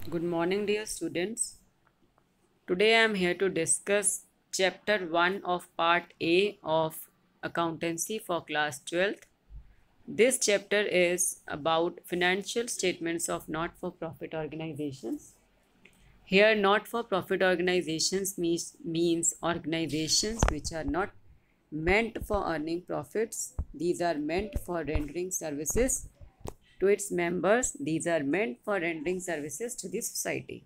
Good morning, dear students. Today I am here to discuss Chapter 1 of Part A of Accountancy for Class 12th. This chapter is about financial statements of not for profit organizations. Here, not for profit organizations means organizations which are not meant for earning profits, these are meant for rendering services to its members, these are meant for rendering services to the society.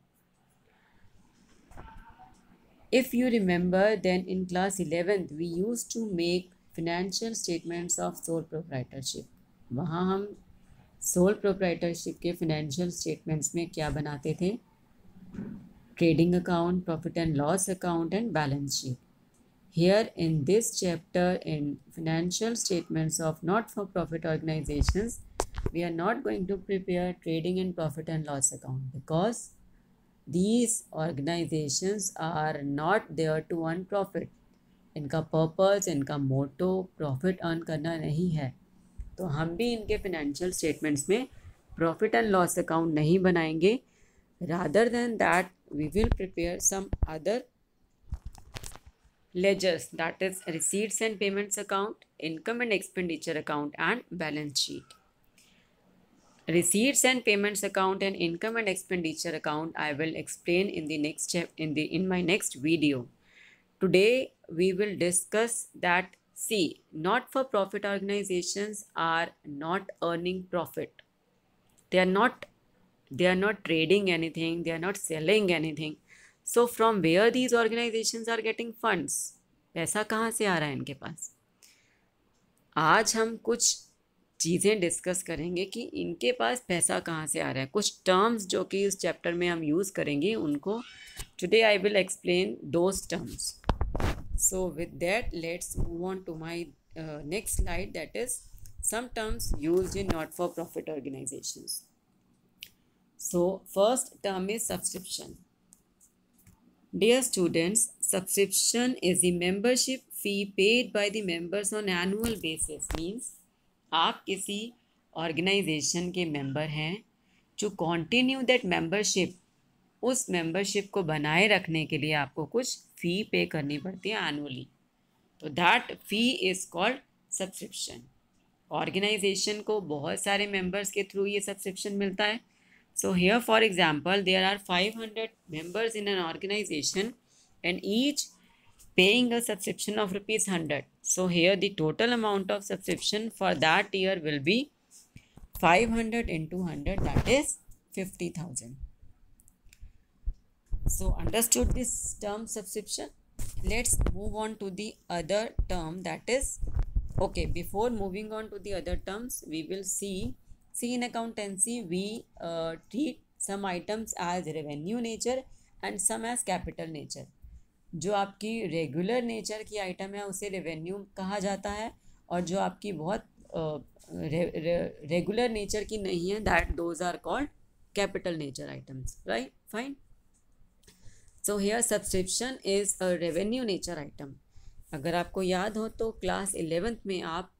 If you remember, then in class 11th we used to make financial statements of sole proprietorship. वहाँ हम soul proprietorship के financial statements में क्या बनाते थे? Trading account, profit and loss account and balance sheet. Here in this chapter, in financial statements of not-for-profit organizations, we are not going to prepare trading and profit and loss account because these organizations are not there to earn profit. इनका purpose, इनका मोटो profit earn करना नहीं है. तो हम भी इनके financial statements में प्रॉफिट एंड लॉस अकाउंट नहीं बनाएंगे. Rather than that we will prepare some other ledgers, that is receipts and payments account, income and expenditure account and balance sheet. Receipts and payments account and income and expenditure account I will explain in the next in my next video. Today we will discuss that not for profit organizations are not earning profit. They are not trading anything, they are not selling anything. So from where these organizations are getting funds? पैसा कहाँ से आ रहा है इनके पास? आज हम कुछ चीज़ें डिस्कस करेंगे कि इनके पास पैसा कहाँ से आ रहा है. कुछ टर्म्स जो कि इस चैप्टर में हम यूज़ करेंगे उनको today I will explain those terms. So with that let's move on to my next slide, that is some terms used in not for profit organizations. So first term is subscription. Dear students, subscription is the membership fee paid by the members on annual basis. Means आप किसी organisation के member हैं, जो continue that membership, उस membership को बनाए रखने के लिए आपको कुछ फ़ी पे करनी पड़ती है एनुअली. तो that fee is called subscription. Organization को बहुत सारे मेंबर्स के थ्रू ये सब्सक्रिप्शन मिलता है. So here for example there are 500 members in an organization and each paying a subscription of rupees 100. So here the total amount of subscription for that year will be 500 into 100, that is 50,000. So understood this term subscription. Let's move on to the other term, that is okay, before moving on to the other terms we will see in accountancy we treat some items as revenue nature and some as capital nature. जो आपकी regular nature की item है उसे revenue कहा जाता है, और जो आपकी बहुत रेगुलर नेचर की नहीं है that those are called capital nature items. Right, fine. So here subscription is a revenue nature item. अगर आपको याद हो तो क्लास 11th में आप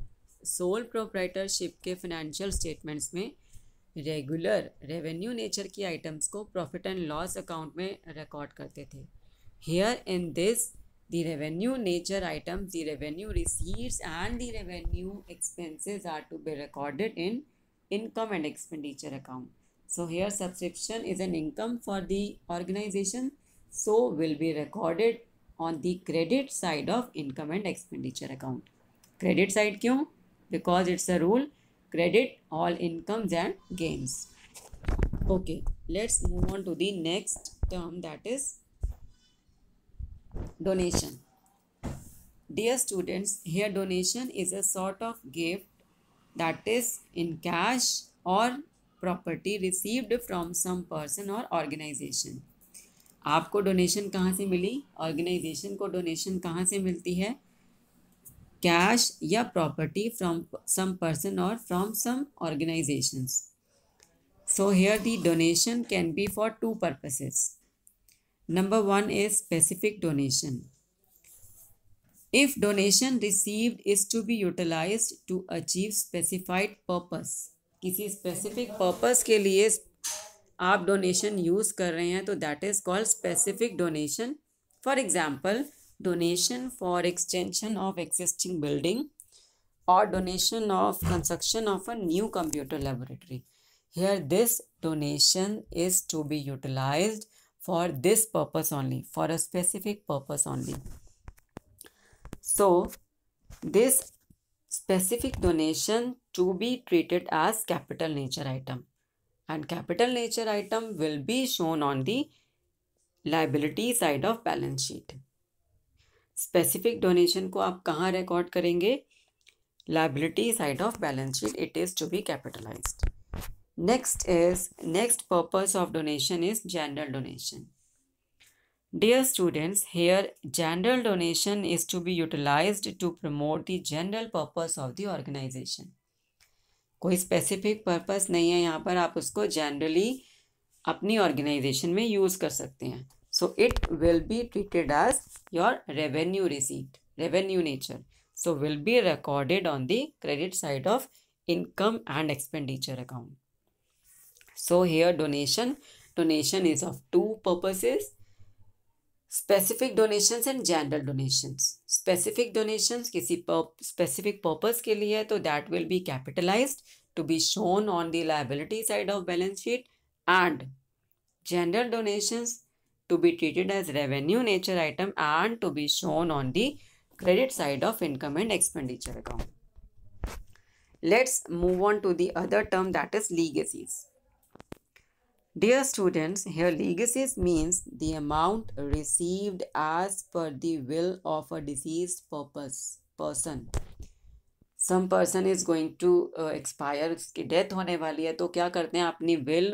सोल प्रोप्राइटरशिप के फाइनेंशियल स्टेटमेंट्स में रेगुलर रेवेन्यू नेचर की आइटम्स को प्रॉफिट एंड लॉस अकाउंट में रिकॉर्ड करते थे. Here in this the revenue nature items, the revenue receipts and the revenue expenses are to be recorded in income and expenditure account. So here subscription is an income for the organization, so will be recorded on the credit side of income and expenditure account. Credit side क्यों? Because it's a rule, credit all incomes and gains. Okay, let's move on to the next term, that is donation. Dear students, here donation is a sort of gift that is in cash or property received from some person or organization. आपको donation कहाँ से मिली? Organisation को donation कहाँ से मिलती है? Cash या property from some person और from some organizations. So here the donation can be for two purposes. Number one is specific donation. If donation received is to be utilized to achieve specified purpose, किसी specific purpose के लिए आप donation use कर रहे हैं तो that is called specific donation. For example, donation for extension of existing building or donation of construction of a new computer laboratory. Here this donation is to be utilized for this purpose only, for a specific purpose only. So this specific donation to be treated as capital nature item, and capital nature item will be shown on the liability side of balance sheet. Specific donation को आप कहाँ record करेंगे? Liability side of balance sheet, it is to be capitalized. Next purpose of donation is general donation. Dear students, here general donation is to be utilized to promote the general purpose of the organization. कोई specific purpose नहीं है यहाँ पर, आप उसको generally अपनी organization में use कर सकते हैं. So it will be treated as your revenue receipt, revenue nature. So will be recorded on the credit side of income and expenditure account. So here donation is of two purposes: specific donations and general donations. Specific donations किसी specific purpose के लिए है तो that will be capitalized to be shown on the liability side of balance sheet, and general donations to be treated as revenue nature item and to be shown on the credit side of income and expenditure account. Let's move on to the other term, that is legacies. Dear students, here legacies means the amount received as per the will of a deceased person. Some person is going to expire, उसकी death होने वाली है, तो क्या करते हैं, अपनी will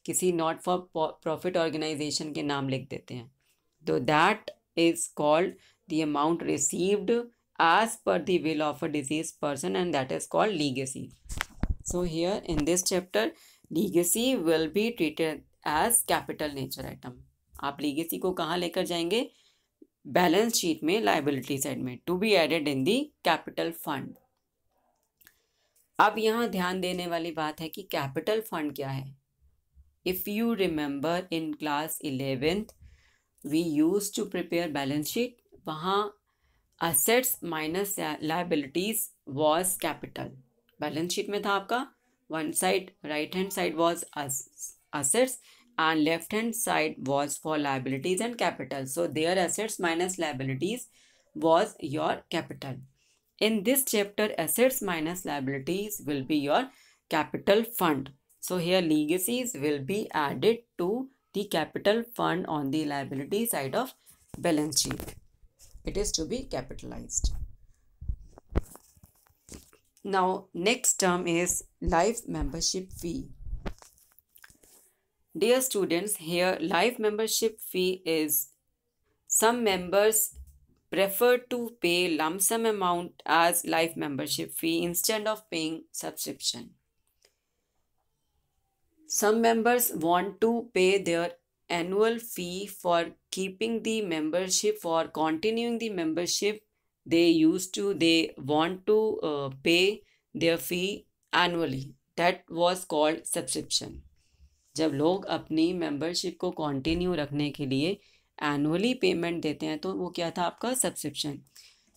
किसी not for profit organization के नाम लिख देते हैं. तो that is called the amount received as per the will of a deceased person, and that is called legacy. So here in this chapter, legacy will be treated as capital nature item. आप legacy को कहाँ लेकर जाएंगे? Balance sheet में, liability side में, to be added in the capital fund. अब यहाँ ध्यान देने वाली बात है कि कैपिटल फंड क्या है. If you remember in class 11th we use to prepare balance sheet. वहाँ assets minus liabilities was capital. Balance sheet में था आपका one side, right hand side was assets and left hand side was for liabilities and capital. So their assets minus liabilities was your capital. In this chapter, assets minus liabilities will be your capital fund. So here legacies will be added to the capital fund on the liability side of balance sheet. It is to be capitalized. Now next term is life membership fee. Dear students, here life membership fee is some members prefer to pay lump sum amount as life membership fee instead of paying subscription. Some members want to pay their annual fee for keeping the membership, for continuing the membership. They want to pay their fee annually. That was called subscription. जब लोग अपनी membership को continue रखने के लिए annually payment देते हैं तो वो क्या था आपका subscription.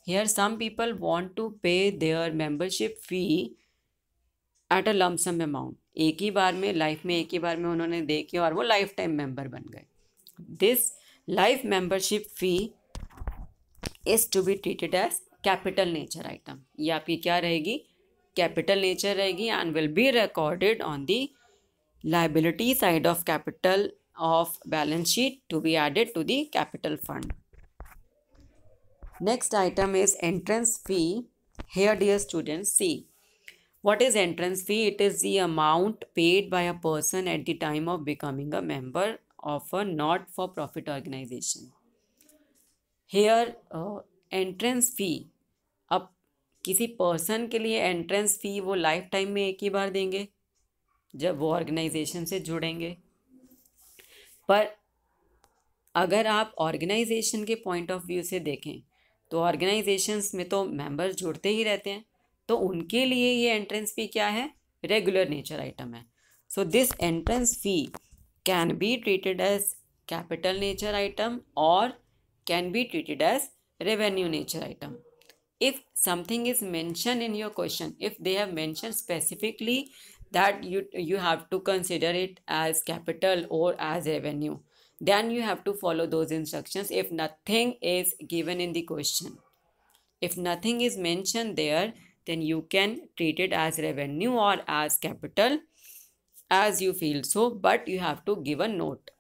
Here some people want to pay their membership fee at a lump sum amount. एक ही बार में, लाइफ में एक ही बार में उन्होंने दे के और वो लाइफ टाइम मेंबर बन गए. This life membership fee is to be treated as capital nature item. ये आपकी क्या रहेगी? कैपिटल नेचर रहेगी and will be recorded on the liability side of capital of balance sheet to be added to the capital fund. Next item is entrance fee. Here dear students, see what is entrance fee. It is the amount paid by a person at the time of becoming a member of a not for profit organization. Here entrance fee, अब किसी person के लिए entrance fee वो life time में एक ही बार देंगे जब वो ऑर्गेनाइजेशन से जुड़ेंगे. पर अगर आप ऑर्गेनाइजेशन के पॉइंट ऑफ व्यू से देखें तो ऑर्गेनाइजेशंस में तो मेंबर्स जुड़ते ही रहते हैं, तो उनके लिए ये एंट्रेंस फी क्या है? रेगुलर नेचर आइटम है. So this entrance fee can be treated as capital nature item or can be treated as revenue nature item. If something is mentioned in your question, if they have mentioned specifically that you have to consider it as capital or as revenue, then you have to follow those instructions. If nothing is given in the question, if nothing is mentioned there, then you can treat it as revenue or as capital as you feel so, but you have to give a note.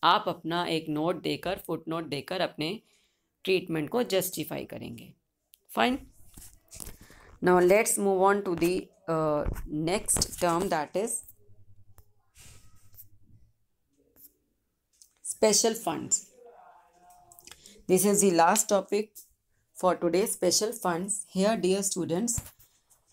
आप अपना एक note देकर, foot note देकर अपने treatment को justify करेंगे. Fine. Now let's move on to the next term, that is special funds. This is the last topic for today, special funds. Here, dear students,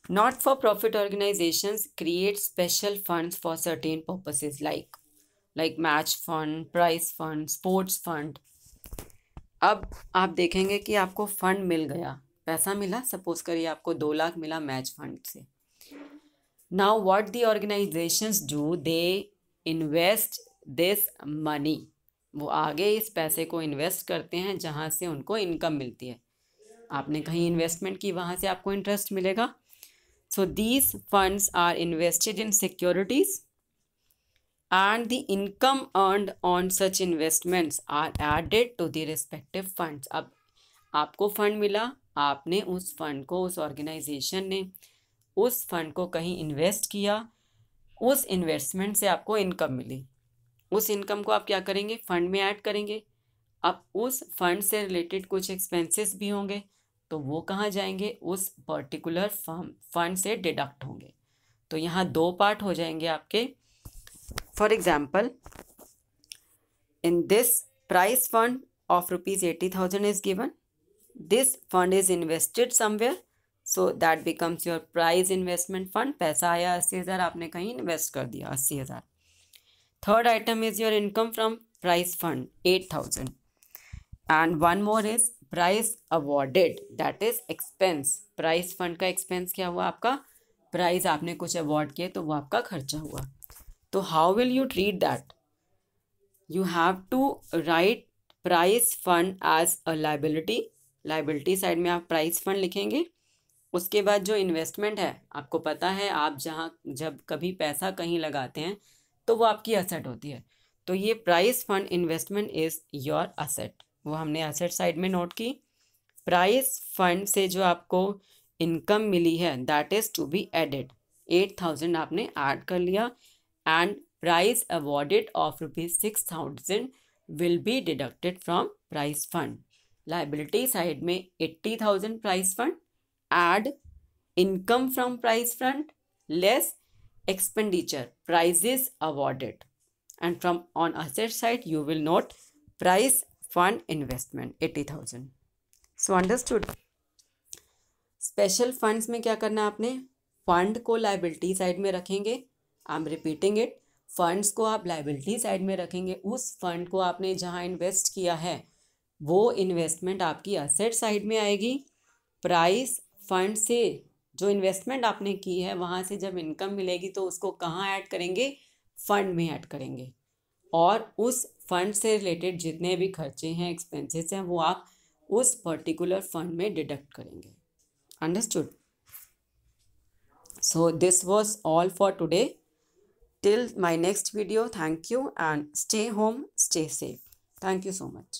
not-for-profit organizations create special funds for certain purposes like match fund, prize fund, sports fund. अब आप देखेंगे कि आपको fund मिल गया, पैसा मिला, suppose करिए आपको 2 लाख मिला मैच फंड से. Now what the organisations do, they invest this money. वो आगे इस पैसे को इन्वेस्ट करते हैं जहाँ से उनको इनकम मिलती है. आपने कहीं इन्वेस्टमेंट की, वहाँ से आपको इंटरेस्ट मिलेगा. So these funds are invested in securities and the income earned on such investments are added to the respective funds. अब आपको फंड मिला, आपने उस फंड को, उस ऑर्गेनाइजेशन ने उस फंड को कहीं इन्वेस्ट किया, उस इन्वेस्टमेंट से आपको इनकम मिली. उस इनकम को आप क्या करेंगे, फंड में ऐड करेंगे. अब उस फंड से रिलेटेड कुछ एक्सपेंसेस भी होंगे, तो वो कहाँ जाएंगे, उस पर्टिकुलर फंड से डिडक्ट होंगे. तो यहाँ 2 पार्ट हो जाएंगे आपके. For example, in this prize fund of rupees 80,000 is given. This fund is invested somewhere, so that becomes your prize investment fund. पैसा आया 80,000, आपने कहीं इन्वेस्ट कर दिया 80,000. Third item is your income from prize fund 8,000. And one more is prize awarded, that is expense. prize fund का expense क्या हुआ आपका, प्राइज आपने कुछ अवॉर्ड किए तो वो आपका खर्चा हुआ. तो how will you treat that, you have to write prize fund as a liability. Liability side में आप प्राइज फंड लिखेंगे. उसके बाद जो इन्वेस्टमेंट है, आपको पता है आप जब कभी पैसा कहीं लगाते हैं तो वो आपकी असेट होती है. तो ये prize fund investment is your asset, वो हमने असेट साइड में नोट की. प्राइज फंड से जो आपको इनकम मिली है that is to be added. 8,000 आपने ऐड कर लिया. And prize awarded of rupees 6,000 will be deducted from prize fund. Liability side में 80,000 prize fund, add income from prize fund less expenditure prizes awarded, and from on asset side you will note prize fund investment 80,000. So understood. Special funds में क्या करना आपने, fund को liability side में रखेंगे. I am repeating it, funds को आप liability side में रखेंगे. उस फंड को आपने जहाँ इन्वेस्ट किया है वो इन्वेस्टमेंट आपकी असेट साइड में आएगी. प्राइस फंड से जो इन्वेस्टमेंट आपने की है वहाँ से जब इनकम मिलेगी तो उसको कहाँ ऐड करेंगे, फंड में ऐड करेंगे. और उस फंड से रिलेटेड जितने भी खर्चे हैं, एक्सपेंसेस हैं, वो आप उस पर्टिकुलर फंड में डिडक्ट करेंगे. Understood. So this was all for today. Till my next video, thank you and stay home, stay safe. Thank you so much.